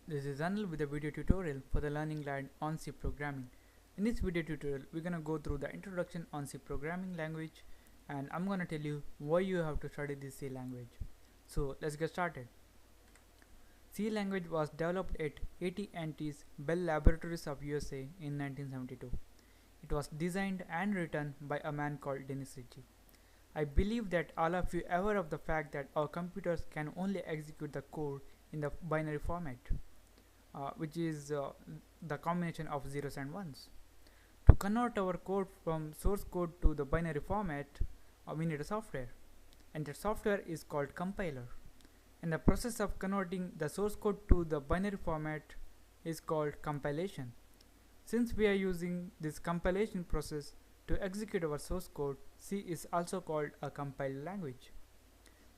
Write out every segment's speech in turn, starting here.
This is Anil with a video tutorial for the Learning Lad on C programming. In this video tutorial, we're gonna go through the introduction on C programming language, and I'm gonna tell you why you have to study this C language. So let's get started. C language was developed at AT&T's Bell Laboratories of USA in 1972. It was designed and written by a man called Dennis Ritchie. I believe that all of you are aware of the fact that our computers can only execute the code in the binary format, which is the combination of zeros and ones. To convert our code from source code to the binary format, we need a software, and that software is called compiler. And the process of converting the source code to the binary format is called compilation. Since we are using this compilation process to execute our source code, C is also called a compiled language.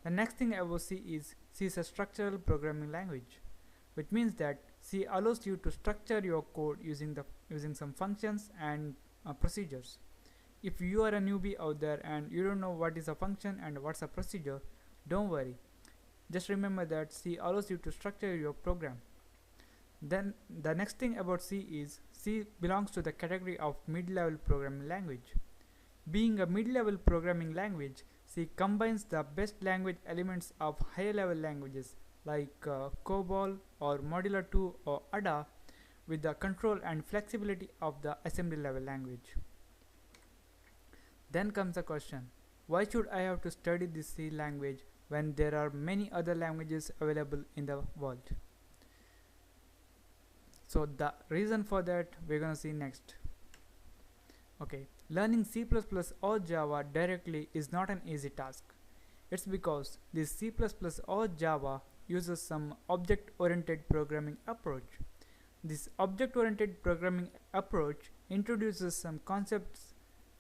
The next thing about C is a structural programming language, which means that C allows you to structure your code using some functions and procedures. If you are a newbie out there and you don't know what is a function and what's a procedure, don't worry. Just remember that C allows you to structure your program. Then the next thing about C is C belongs to the category of mid-level programming language. Being a mid-level programming language, C combines the best language elements of higher level languages like COBOL or Modular 2 or Ada with the control and flexibility of the assembly level language. Then comes the question, why should I have to study this C language when there are many other languages available in the world? So the reason for that we're gonna see next. Okay, learning C++ or Java directly is not an easy task. It's because this C++ or Java uses some object-oriented programming approach. This object-oriented programming approach introduces some concepts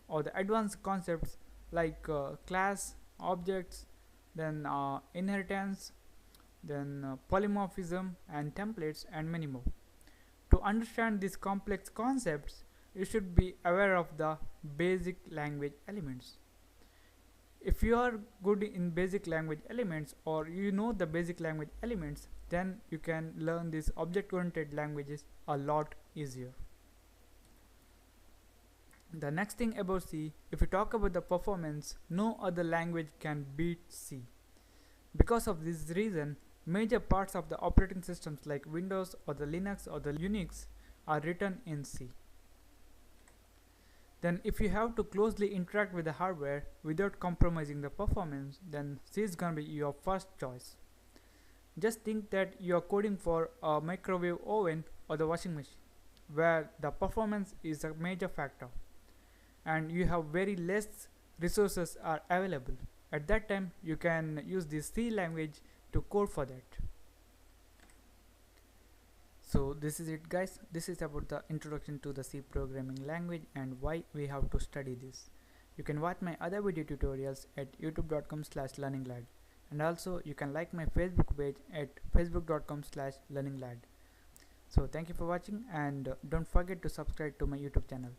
or the advanced concepts like class, objects, then inheritance, then polymorphism and templates and many more. To understand these complex concepts, you should be aware of the basic language elements. If you are good in basic language elements or you know the basic language elements, then you can learn these object-oriented languages a lot easier. The next thing about C, if you talk about the performance, no other language can beat C. Because of this reason, major parts of the operating systems like Windows or the Linux or the Unix are written in C. Then if you have to closely interact with the hardware without compromising the performance, then C is gonna be your first choice. Just think that you are coding for a microwave oven or the washing machine, where the performance is a major factor and you have very less resources are available. At that time you can use this C language to code for that. So this is it, guys. This is about the introduction to the C programming language and why we have to study this. You can watch my other video tutorials at youtube.com/learninglad, and also you can like my Facebook page at facebook.com/learninglad. So thank you for watching, and don't forget to subscribe to my YouTube channel.